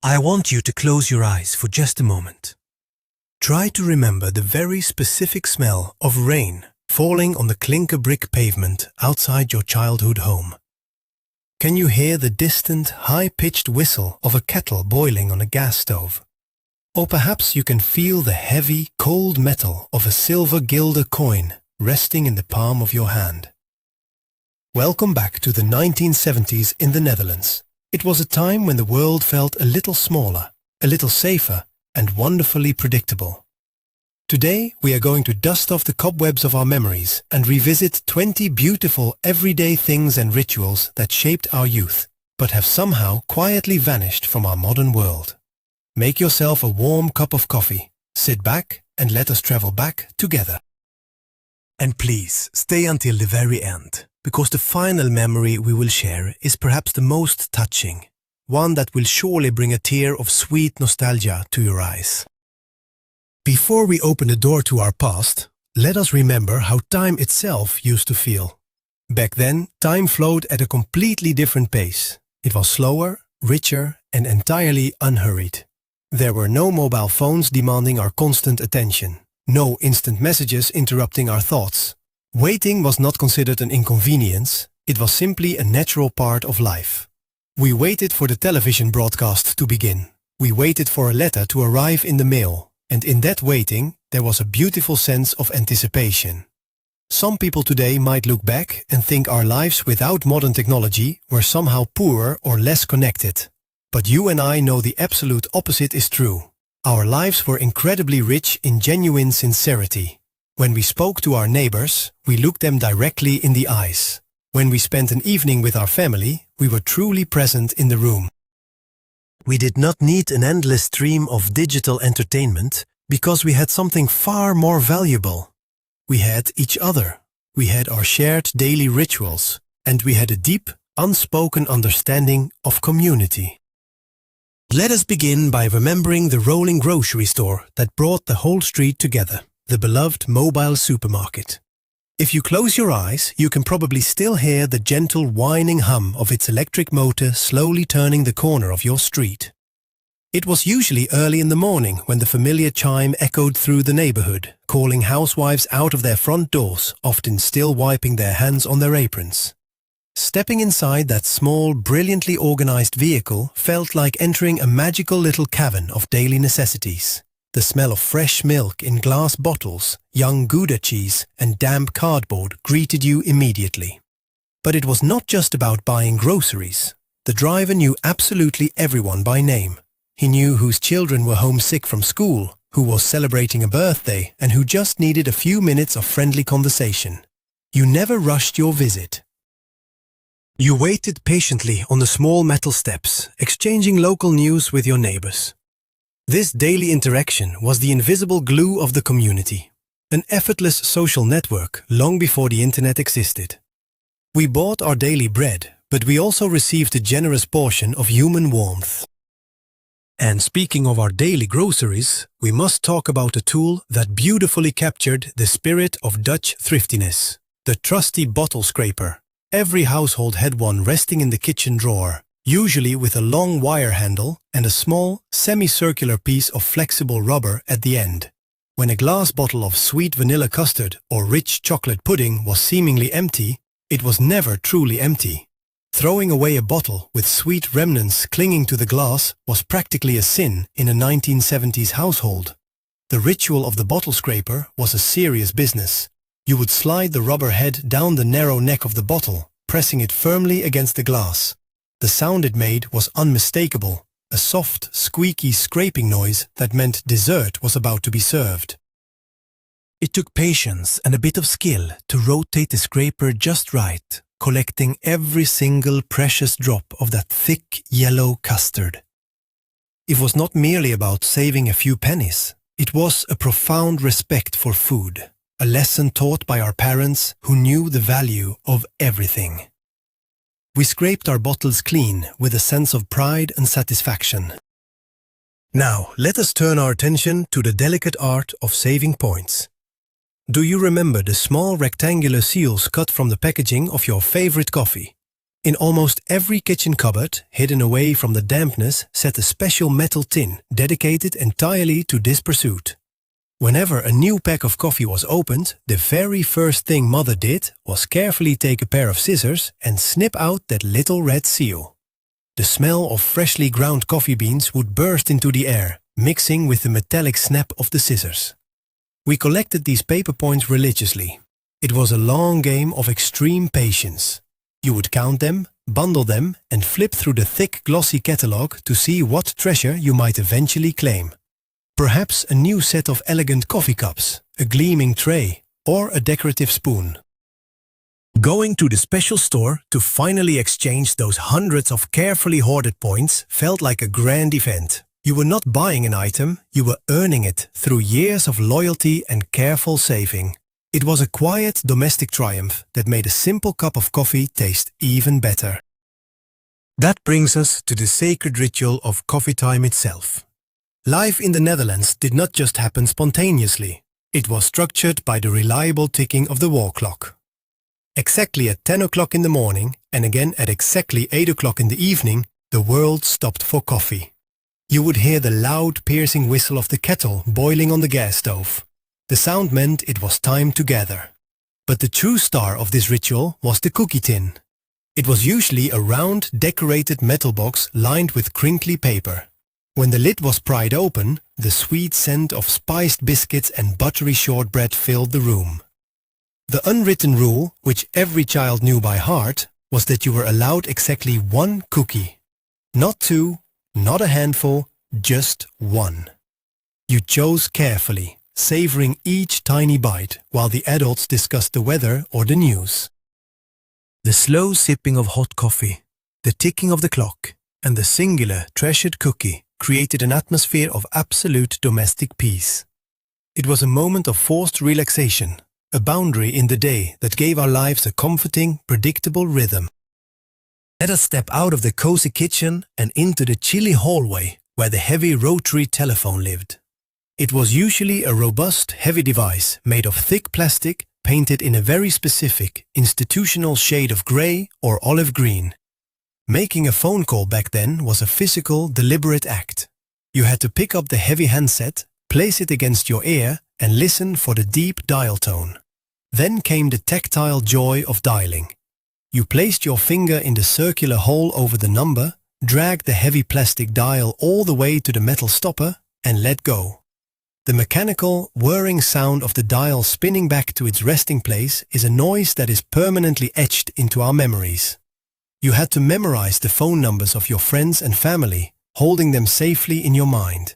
I want you to close your eyes for just a moment. Try to remember the very specific smell of rain falling on the clinker brick pavement outside your childhood home. Can you hear the distant, high-pitched whistle of a kettle boiling on a gas stove? Or perhaps you can feel the heavy, cold metal of a silver guilder coin resting in the palm of your hand. Welcome back to the 1970s in the Netherlands. It was a time when the world felt a little smaller, a little safer, and wonderfully predictable. Today we are going to dust off the cobwebs of our memories and revisit 20 beautiful everyday things and rituals that shaped our youth, but have somehow quietly vanished from our modern world. Make yourself a warm cup of coffee, sit back, and let us travel back together. And please, stay until the very end, because the final memory we will share is perhaps the most touching, one that will surely bring a tear of sweet nostalgia to your eyes. Before we open the door to our past, let us remember how time itself used to feel. Back then, time flowed at a completely different pace. It was slower, richer, and entirely unhurried. There were no mobile phones demanding our constant attention, no instant messages interrupting our thoughts. Waiting was not considered an inconvenience, it was simply a natural part of life. We waited for the television broadcast to begin. We waited for a letter to arrive in the mail, and in that waiting, there was a beautiful sense of anticipation. Some people today might look back and think our lives without modern technology were somehow poorer or less connected. But you and I know the absolute opposite is true. Our lives were incredibly rich in genuine sincerity. When we spoke to our neighbors, we looked them directly in the eyes. When we spent an evening with our family, we were truly present in the room. We did not need an endless stream of digital entertainment because we had something far more valuable. We had each other. We had our shared daily rituals, and we had a deep, unspoken understanding of community. Let us begin by remembering the rolling grocery store that brought the whole street together, the beloved mobile supermarket. If you close your eyes, you can probably still hear the gentle whining hum of its electric motor slowly turning the corner of your street. It was usually early in the morning when the familiar chime echoed through the neighborhood, calling housewives out of their front doors, often still wiping their hands on their aprons. Stepping inside that small, brilliantly organized vehicle felt like entering a magical little cavern of daily necessities. The smell of fresh milk in glass bottles, young Gouda cheese, and damp cardboard greeted you immediately. But it was not just about buying groceries. The driver knew absolutely everyone by name. He knew whose children were homesick from school, who was celebrating a birthday, and who just needed a few minutes of friendly conversation. You never rushed your visit. You waited patiently on the small metal steps, exchanging local news with your neighbors. This daily interaction was the invisible glue of the community, an effortless social network long before the internet existed. We bought our daily bread, but we also received a generous portion of human warmth. And speaking of our daily groceries, we must talk about a tool that beautifully captured the spirit of Dutch thriftiness, the trusty bottle scraper. Every household had one resting in the kitchen drawer, usually with a long wire handle and a small, semicircular piece of flexible rubber at the end. When a glass bottle of sweet vanilla custard or rich chocolate pudding was seemingly empty, it was never truly empty. Throwing away a bottle with sweet remnants clinging to the glass was practically a sin in a 1970s household. The ritual of the bottle scraper was a serious business. You would slide the rubber head down the narrow neck of the bottle, pressing it firmly against the glass. The sound it made was unmistakable, a soft, squeaky scraping noise that meant dessert was about to be served. It took patience and a bit of skill to rotate the scraper just right, collecting every single precious drop of that thick yellow custard. It was not merely about saving a few pennies. It was a profound respect for food, a lesson taught by our parents who knew the value of everything. We scraped our bottles clean with a sense of pride and satisfaction. Now, let us turn our attention to the delicate art of saving points. Do you remember the small rectangular seals cut from the packaging of your favorite coffee? In almost every kitchen cupboard, hidden away from the dampness, sat a special metal tin dedicated entirely to this pursuit. Whenever a new pack of coffee was opened, the very first thing Mother did was carefully take a pair of scissors and snip out that little red seal. The smell of freshly ground coffee beans would burst into the air, mixing with the metallic snap of the scissors. We collected these paper points religiously. It was a long game of extreme patience. You would count them, bundle them, and flip through the thick, glossy catalogue to see what treasure you might eventually claim. Perhaps a new set of elegant coffee cups, a gleaming tray, or a decorative spoon. Going to the special store to finally exchange those hundreds of carefully hoarded points felt like a grand event. You were not buying an item, you were earning it through years of loyalty and careful saving. It was a quiet domestic triumph that made a simple cup of coffee taste even better. That brings us to the sacred ritual of coffee time itself. Life in the Netherlands did not just happen spontaneously. It was structured by the reliable ticking of the wall clock. Exactly at 10 o'clock in the morning and again at exactly 8 o'clock in the evening, the world stopped for coffee. You would hear the loud, piercing whistle of the kettle boiling on the gas stove. The sound meant it was time to gather. But the true star of this ritual was the cookie tin. It was usually a round, decorated metal box lined with crinkly paper. When the lid was pried open, the sweet scent of spiced biscuits and buttery shortbread filled the room. The unwritten rule, which every child knew by heart, was that you were allowed exactly one cookie. Not two, not a handful, just one. You chose carefully, savoring each tiny bite while the adults discussed the weather or the news. The slow sipping of hot coffee, the ticking of the clock, and the singular, treasured cookie created an atmosphere of absolute domestic peace. It was a moment of forced relaxation, a boundary in the day that gave our lives a comforting, predictable rhythm. Let us step out of the cozy kitchen and into the chilly hallway where the heavy rotary telephone lived. It was usually a robust, heavy device made of thick plastic painted in a very specific, institutional shade of grey or olive green. Making a phone call back then was a physical, deliberate act. You had to pick up the heavy handset, place it against your ear, and listen for the deep dial tone. Then came the tactile joy of dialing. You placed your finger in the circular hole over the number, dragged the heavy plastic dial all the way to the metal stopper, and let go. The mechanical, whirring sound of the dial spinning back to its resting place is a noise that is permanently etched into our memories. You had to memorize the phone numbers of your friends and family, holding them safely in your mind.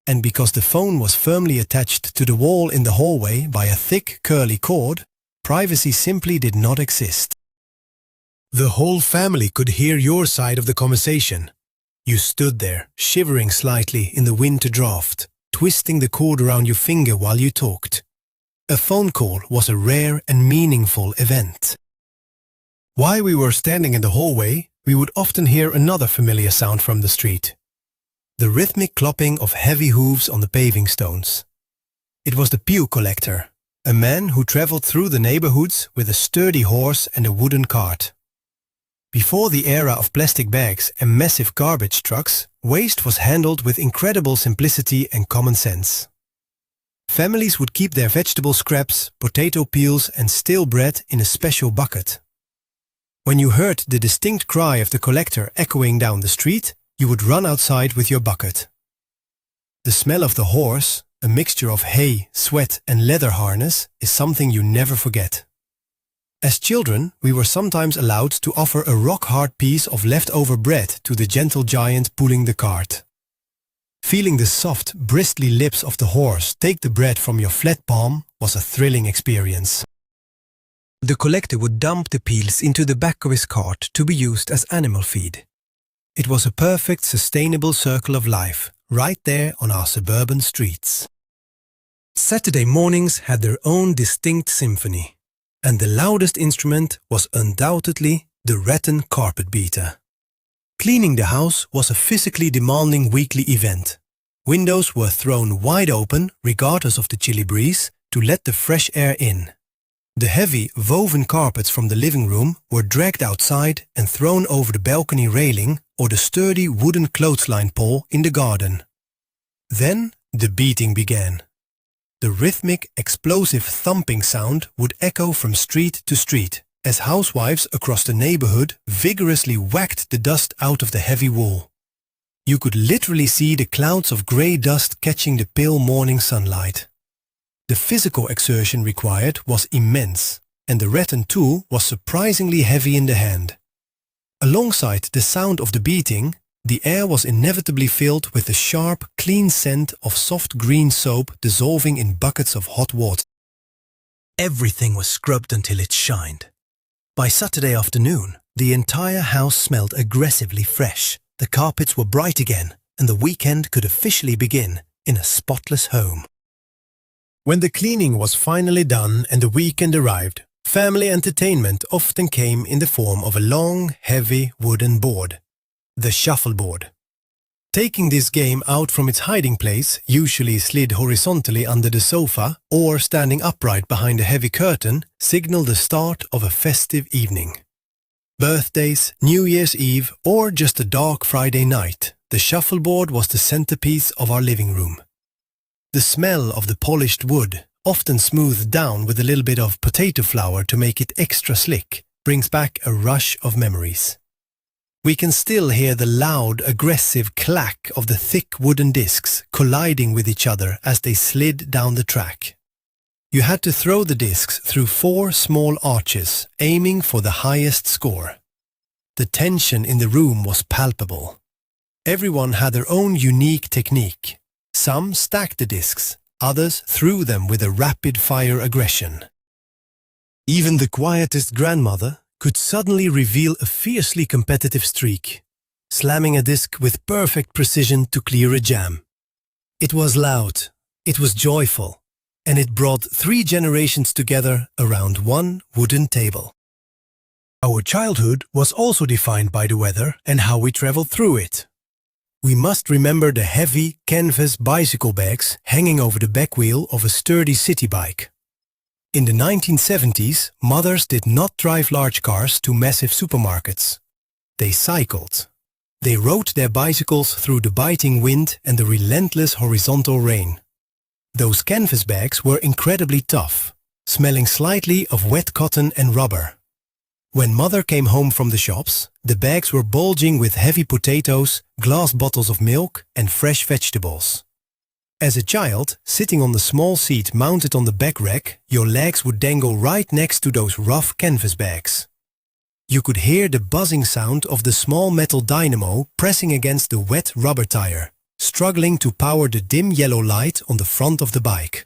And because the phone was firmly attached to the wall in the hallway by a thick, curly cord, privacy simply did not exist. The whole family could hear your side of the conversation. You stood there, shivering slightly in the winter draft, twisting the cord around your finger while you talked. A phone call was a rare and meaningful event. While we were standing in the hallway, we would often hear another familiar sound from the street. The rhythmic clopping of heavy hooves on the paving stones. It was the pew collector, a man who traveled through the neighborhoods with a sturdy horse and a wooden cart. Before the era of plastic bags and massive garbage trucks, waste was handled with incredible simplicity and common sense. Families would keep their vegetable scraps, potato peels and stale bread in a special bucket. When you heard the distinct cry of the collector echoing down the street, you would run outside with your bucket. The smell of the horse, a mixture of hay, sweat and leather harness, is something you never forget. As children, we were sometimes allowed to offer a rock-hard piece of leftover bread to the gentle giant pulling the cart. Feeling the soft, bristly lips of the horse take the bread from your flat palm was a thrilling experience. The collector would dump the peels into the back of his cart to be used as animal feed. It was a perfect, sustainable circle of life, right there on our suburban streets. Saturday mornings had their own distinct symphony. And the loudest instrument was undoubtedly the rattan carpet beater. Cleaning the house was a physically demanding weekly event. Windows were thrown wide open, regardless of the chilly breeze, to let the fresh air in. The heavy, woven carpets from the living room were dragged outside and thrown over the balcony railing or the sturdy wooden clothesline pole in the garden. Then the beating began. The rhythmic, explosive thumping sound would echo from street to street as housewives across the neighborhood vigorously whacked the dust out of the heavy wool. You could literally see the clouds of grey dust catching the pale morning sunlight. The physical exertion required was immense, and the rattan tool was surprisingly heavy in the hand. Alongside the sound of the beating, the air was inevitably filled with the sharp, clean scent of soft green soap dissolving in buckets of hot water. Everything was scrubbed until it shined. By Saturday afternoon, the entire house smelled aggressively fresh, the carpets were bright again, and the weekend could officially begin in a spotless home. When the cleaning was finally done and the weekend arrived, family entertainment often came in the form of a long, heavy wooden board, the shuffleboard. Taking this game out from its hiding place, usually slid horizontally under the sofa or standing upright behind a heavy curtain, signaled the start of a festive evening. Birthdays, New Year's Eve, or just a dark Friday night, the shuffleboard was the centerpiece of our living room. The smell of the polished wood, often smoothed down with a little bit of potato flour to make it extra slick, brings back a rush of memories. We can still hear the loud, aggressive clack of the thick wooden discs colliding with each other as they slid down the track. You had to throw the discs through 4 small arches, aiming for the highest score. The tension in the room was palpable. Everyone had their own unique technique. Some stacked the discs, others threw them with a rapid-fire aggression. Even the quietest grandmother could suddenly reveal a fiercely competitive streak, slamming a disc with perfect precision to clear a jam. It was loud, it was joyful, and it brought 3 generations together around one wooden table. Our childhood was also defined by the weather and how we traveled through it. We must remember the heavy canvas bicycle bags hanging over the back wheel of a sturdy city bike. In the 1970s, mothers did not drive large cars to massive supermarkets. They cycled. They rode their bicycles through the biting wind and the relentless horizontal rain. Those canvas bags were incredibly tough, smelling slightly of wet cotton and rubber. When mother came home from the shops, the bags were bulging with heavy potatoes, glass bottles of milk, and fresh vegetables. As a child, sitting on the small seat mounted on the back rack, your legs would dangle right next to those rough canvas bags. You could hear the buzzing sound of the small metal dynamo pressing against the wet rubber tire, struggling to power the dim yellow light on the front of the bike.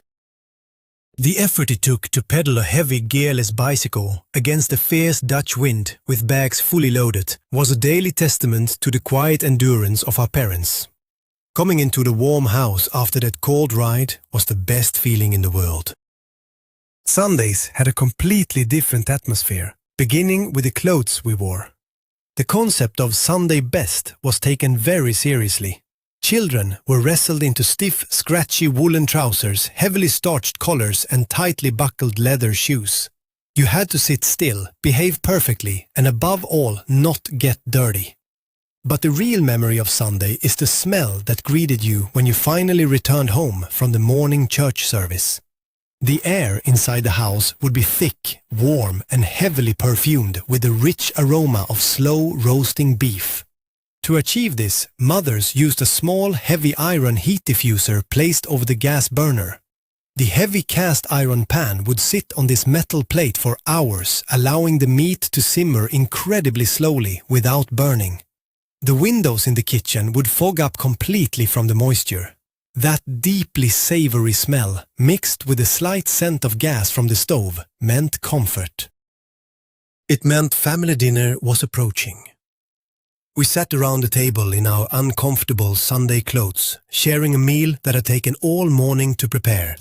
The effort it took to pedal a heavy gearless bicycle against the fierce Dutch wind with bags fully loaded was a daily testament to the quiet endurance of our parents. Coming into the warm house after that cold ride was the best feeling in the world. Sundays had a completely different atmosphere, beginning with the clothes we wore. The concept of Sunday best was taken very seriously. Children were wrestled into stiff, scratchy woolen trousers, heavily starched collars, and tightly buckled leather shoes. You had to sit still, behave perfectly, and above all, not get dirty. But the real memory of Sunday is the smell that greeted you when you finally returned home from the morning church service. The air inside the house would be thick, warm, and heavily perfumed with the rich aroma of slow roasting beef. To achieve this, mothers used a small, heavy iron heat diffuser placed over the gas burner. The heavy cast iron pan would sit on this metal plate for hours, allowing the meat to simmer incredibly slowly without burning. The windows in the kitchen would fog up completely from the moisture. That deeply savory smell, mixed with a slight scent of gas from the stove, meant comfort. It meant family dinner was approaching. We sat around the table in our uncomfortable Sunday clothes, sharing a meal that had taken all morning to prepare.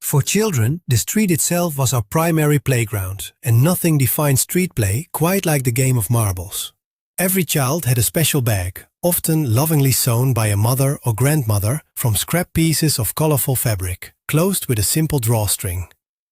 For children, the street itself was our primary playground, and nothing defined street play quite like the game of marbles. Every child had a special bag, often lovingly sewn by a mother or grandmother from scrap pieces of colorful fabric, closed with a simple drawstring.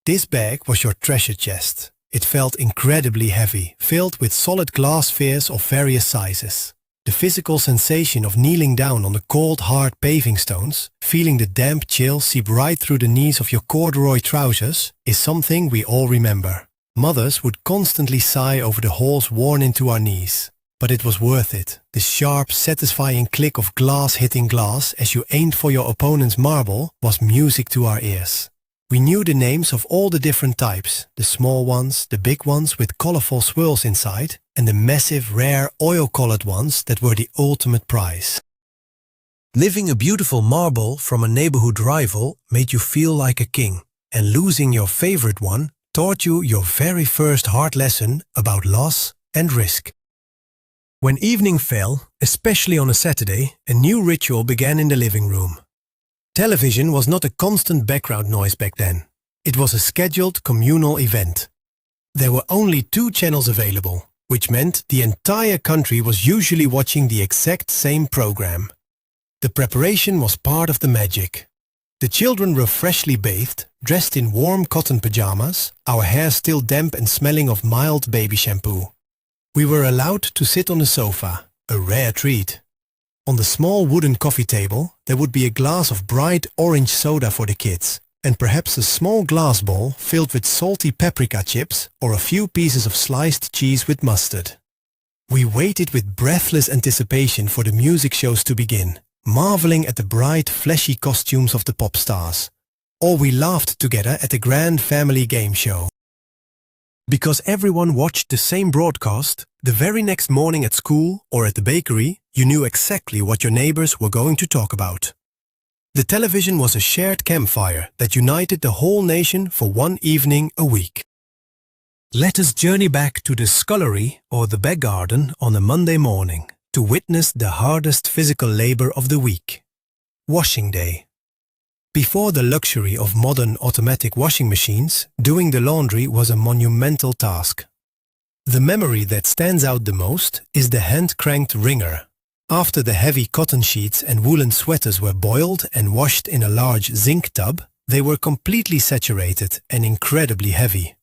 This bag was your treasure chest. It felt incredibly heavy, filled with solid glass spheres of various sizes. The physical sensation of kneeling down on the cold, hard paving stones, feeling the damp chill seep right through the knees of your corduroy trousers, is something we all remember. Mothers would constantly sigh over the holes worn into our knees. But it was worth it. The sharp, satisfying click of glass hitting glass as you aimed for your opponent's marble was music to our ears. We knew the names of all the different types, the small ones, the big ones with colorful swirls inside, and the massive, rare, oil-colored ones that were the ultimate prize. Living a beautiful marble from a neighborhood rival made you feel like a king, and losing your favorite one taught you your very first hard lesson about loss and risk. When evening fell, especially on a Saturday, a new ritual began in the living room. Television was not a constant background noise back then. It was a scheduled communal event. There were only 2 channels available, which meant the entire country was usually watching the exact same program. The preparation was part of the magic. The children were freshly bathed, dressed in warm cotton pajamas, our hair still damp and smelling of mild baby shampoo. We were allowed to sit on the sofa, a rare treat. On the small wooden coffee table, there would be a glass of bright orange soda for the kids, and perhaps a small glass bowl filled with salty paprika chips or a few pieces of sliced cheese with mustard. We waited with breathless anticipation for the music shows to begin, marveling at the bright, flashy costumes of the pop stars. Or we laughed together at the grand family game show. Because everyone watched the same broadcast, the very next morning at school or at the bakery, you knew exactly what your neighbors were going to talk about. The television was a shared campfire that united the whole nation for one evening a week. Let us journey back to the scullery or the back garden on a Monday morning to witness the hardest physical labor of the week. Washing day. Before the luxury of modern automatic washing machines, doing the laundry was a monumental task. The memory that stands out the most is the hand-cranked wringer. After the heavy cotton sheets and woolen sweaters were boiled and washed in a large zinc tub, they were completely saturated and incredibly heavy.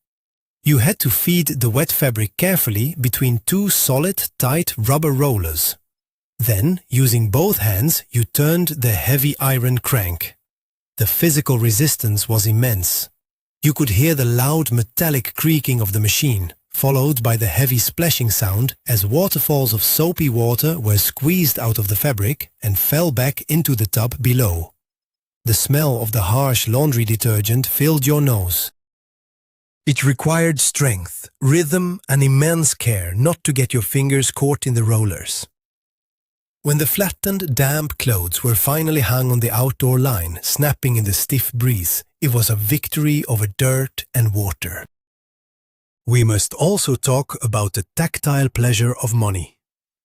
You had to feed the wet fabric carefully between 2 solid, tight rubber rollers. Then, using both hands, you turned the heavy iron crank. The physical resistance was immense. You could hear the loud metallic creaking of the machine, followed by the heavy splashing sound as waterfalls of soapy water were squeezed out of the fabric and fell back into the tub below. The smell of the harsh laundry detergent filled your nose. It required strength, rhythm, and immense care not to get your fingers caught in the rollers. When the flattened, damp clothes were finally hung on the outdoor line, snapping in the stiff breeze, it was a victory over dirt and water. We must also talk about the tactile pleasure of money.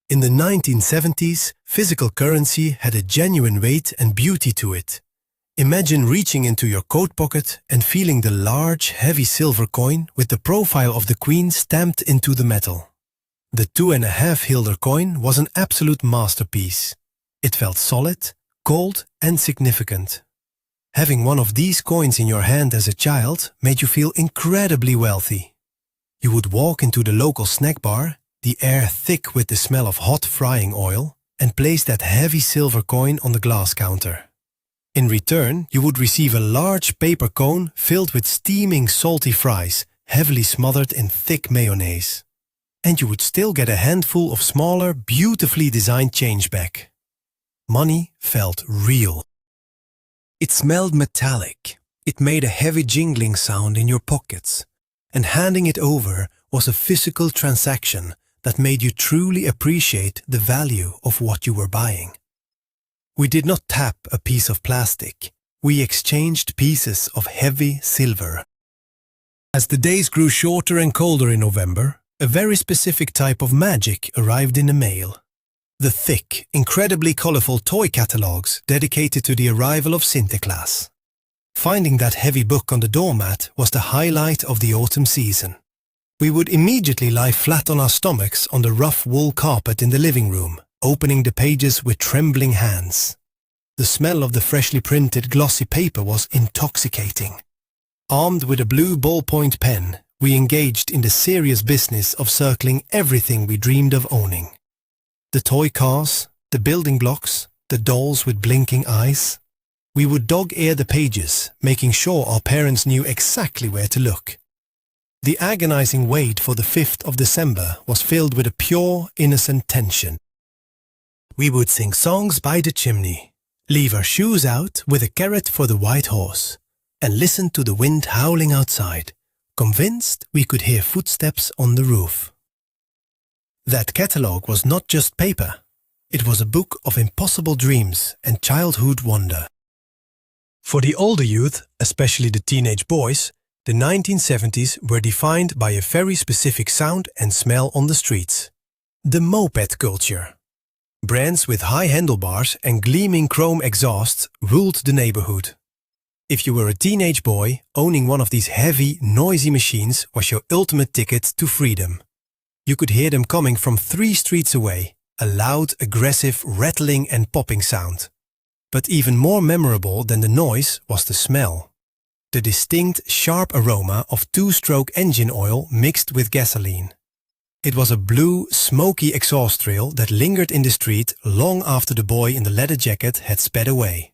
In the 1970s, physical currency had a genuine weight and beauty to it. Imagine reaching into your coat pocket and feeling the large, heavy silver coin with the profile of the Queen stamped into the metal. The 2.5 Hilder coin was an absolute masterpiece. It felt solid, cold, and significant. Having one of these coins in your hand as a child made you feel incredibly wealthy. You would walk into the local snack bar, the air thick with the smell of hot frying oil, and place that heavy silver coin on the glass counter. In return, you would receive a large paper cone filled with steaming salty fries, heavily smothered in thick mayonnaise. And you would still get a handful of smaller, beautifully designed change back. Money felt real. It smelled metallic. It made a heavy jingling sound in your pockets. And handing it over was a physical transaction that made you truly appreciate the value of what you were buying. We did not tap a piece of plastic. We exchanged pieces of heavy silver. As the days grew shorter and colder in November, a very specific type of magic arrived in the mail. The thick, incredibly colorful toy catalogs dedicated to the arrival of Sinterklaas. Finding that heavy book on the doormat was the highlight of the autumn season. We would immediately lie flat on our stomachs on the rough wool carpet in the living room, opening the pages with trembling hands. The smell of the freshly printed glossy paper was intoxicating. Armed with a blue ballpoint pen, we engaged in the serious business of circling everything we dreamed of owning. The toy cars, the building blocks, the dolls with blinking eyes. We would dog-ear the pages, making sure our parents knew exactly where to look. The agonizing wait for the 5th of December was filled with a pure, innocent tension. We would sing songs by the chimney, leave our shoes out with a carrot for the white horse, and listen to the wind howling outside, convinced we could hear footsteps on the roof. That catalogue was not just paper. It was a book of impossible dreams and childhood wonder. For the older youth, especially the teenage boys, the 1970s were defined by a very specific sound and smell on the streets. The moped culture. Brands with high handlebars and gleaming chrome exhausts ruled the neighborhood. If you were a teenage boy, owning one of these heavy, noisy machines was your ultimate ticket to freedom. You could hear them coming from 3 streets away, a loud, aggressive, rattling and popping sound. But even more memorable than the noise was the smell. The distinct, sharp aroma of 2-stroke engine oil mixed with gasoline. It was a blue, smoky exhaust trail that lingered in the street long after the boy in the leather jacket had sped away.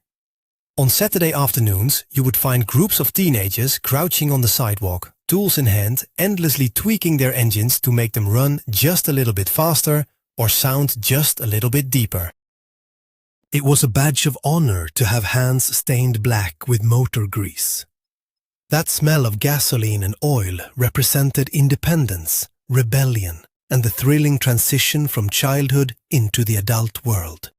On Saturday afternoons, you would find groups of teenagers crouching on the sidewalk, tools in hand, endlessly tweaking their engines to make them run just a little bit faster or sound just a little bit deeper. It was a badge of honor to have hands stained black with motor grease. That smell of gasoline and oil represented independence, rebellion, and the thrilling transition from childhood into the adult world.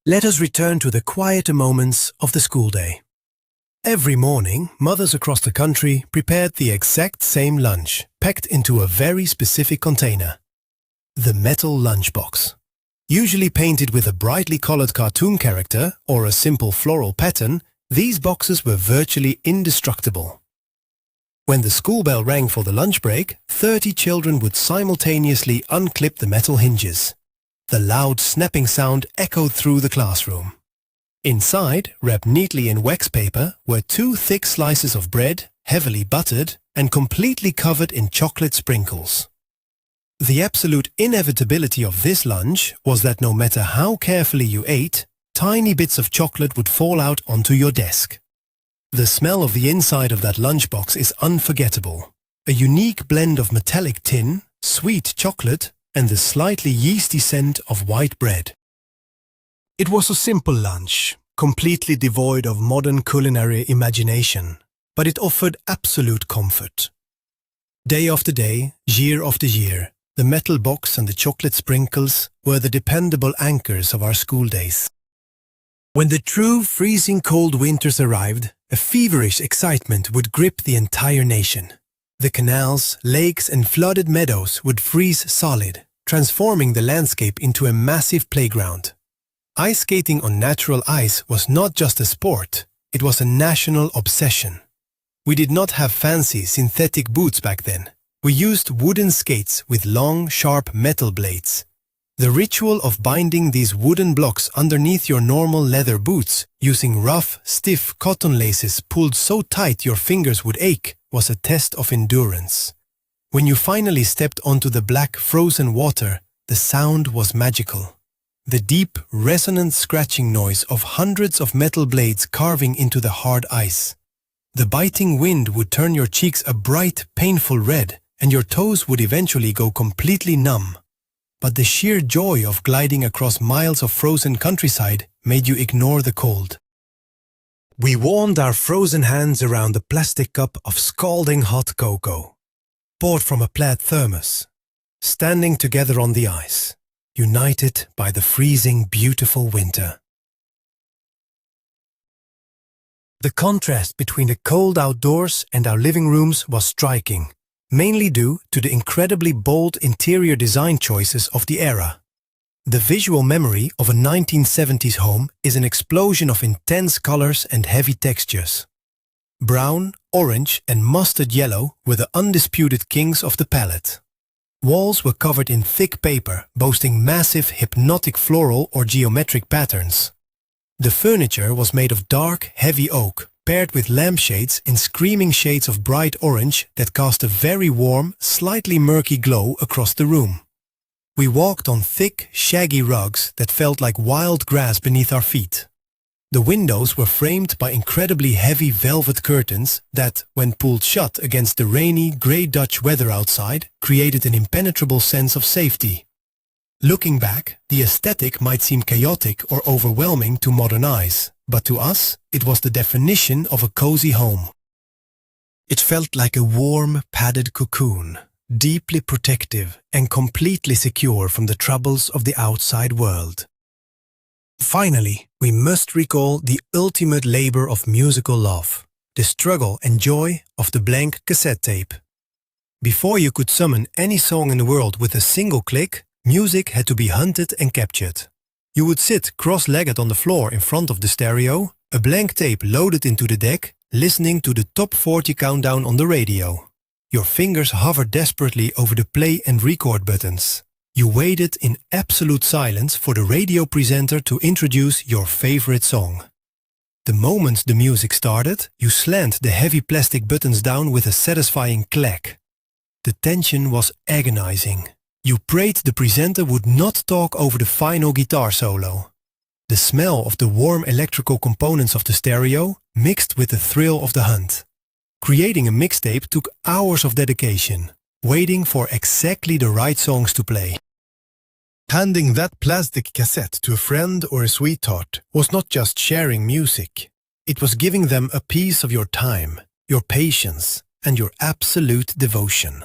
Let us return to the quieter moments of the school day. Every morning, mothers across the country prepared the exact same lunch, packed into a very specific container. The metal lunchbox. Usually painted with a brightly colored cartoon character or a simple floral pattern, these boxes were virtually indestructible. When the school bell rang for the lunch break, 30 children would simultaneously unclip the metal hinges. The loud snapping sound echoed through the classroom. Inside, wrapped neatly in wax paper, were 2 thick slices of bread, heavily buttered and completely covered in chocolate sprinkles. The absolute inevitability of this lunch was that no matter how carefully you ate, tiny bits of chocolate would fall out onto your desk. The smell of the inside of that lunchbox is unforgettable. A unique blend of metallic tin, sweet chocolate, and the slightly yeasty scent of white bread. It was a simple lunch, completely devoid of modern culinary imagination, but it offered absolute comfort. Day after day, year after year, the metal box and the chocolate sprinkles were the dependable anchors of our school days. When the true freezing cold winters arrived, a feverish excitement would grip the entire nation. The canals, lakes and flooded meadows would freeze solid, transforming the landscape into a massive playground. Ice skating on natural ice was not just a sport, it was a national obsession. We did not have fancy synthetic boots back then. We used wooden skates with long, sharp metal blades. The ritual of binding these wooden blocks underneath your normal leather boots, using rough, stiff cotton laces pulled so tight your fingers would ache, was a test of endurance. When you finally stepped onto the black, frozen water, the sound was magical. The deep, resonant scratching noise of hundreds of metal blades carving into the hard ice. The biting wind would turn your cheeks a bright, painful red, and your toes would eventually go completely numb. But the sheer joy of gliding across miles of frozen countryside made you ignore the cold. We warmed our frozen hands around a plastic cup of scalding hot cocoa, poured from a plaid thermos, standing together on the ice, united by the freezing, beautiful winter. The contrast between the cold outdoors and our living rooms was striking, mainly due to the incredibly bold interior design choices of the era. The visual memory of a 1970s home is an explosion of intense colors and heavy textures. Brown, orange and mustard yellow were the undisputed kings of the palette. Walls were covered in thick paper, boasting massive hypnotic floral or geometric patterns. The furniture was made of dark, heavy oak, paired with lampshades in screaming shades of bright orange that cast a very warm, slightly murky glow across the room. We walked on thick, shaggy rugs that felt like wild grass beneath our feet. The windows were framed by incredibly heavy velvet curtains that, when pulled shut against the rainy, grey Dutch weather outside, created an impenetrable sense of safety. Looking back, the aesthetic might seem chaotic or overwhelming to modern eyes, but to us, it was the definition of a cozy home. It felt like a warm, padded cocoon, deeply protective and completely secure from the troubles of the outside world. Finally, we must recall the ultimate labor of musical love, the struggle and joy of the blank cassette tape. Before you could summon any song in the world with a single click, music had to be hunted and captured. You would sit cross-legged on the floor in front of the stereo, a blank tape loaded into the deck, listening to the top 40 countdown on the radio. Your fingers hovered desperately over the play and record buttons. You waited in absolute silence for the radio presenter to introduce your favorite song. The moment the music started, you slammed the heavy plastic buttons down with a satisfying clack. The tension was agonizing. You prayed the presenter would not talk over the final guitar solo. The smell of the warm electrical components of the stereo mixed with the thrill of the hunt. Creating a mixtape took hours of dedication, waiting for exactly the right songs to play. Handing that plastic cassette to a friend or a sweetheart was not just sharing music. It was giving them a piece of your time, your patience, and your absolute devotion.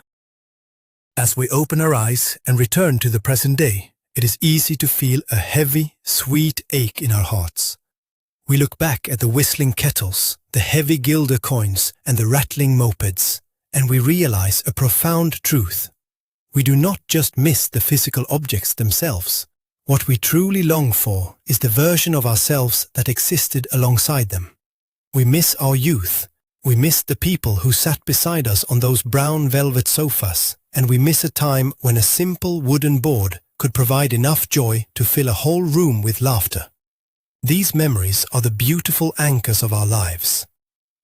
As we open our eyes and return to the present day, it is easy to feel a heavy, sweet ache in our hearts. We look back at the whistling kettles, the heavy guilder coins, and the rattling mopeds, and we realize a profound truth. We do not just miss the physical objects themselves. What we truly long for is the version of ourselves that existed alongside them. We miss our youth. We miss the people who sat beside us on those brown velvet sofas, and we miss a time when a simple wooden board could provide enough joy to fill a whole room with laughter. These memories are the beautiful anchors of our lives.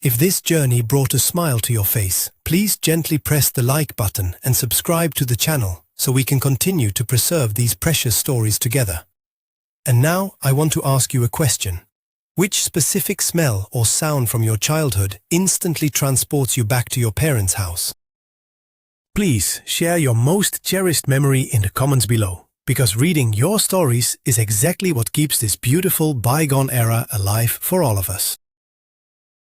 If this journey brought a smile to your face, please gently press the like button and subscribe to the channel so we can continue to preserve these precious stories together. And now I want to ask you a question. Which specific smell or sound from your childhood instantly transports you back to your parents' house? Please share your most cherished memory in the comments below, because reading your stories is exactly what keeps this beautiful bygone era alive for all of us.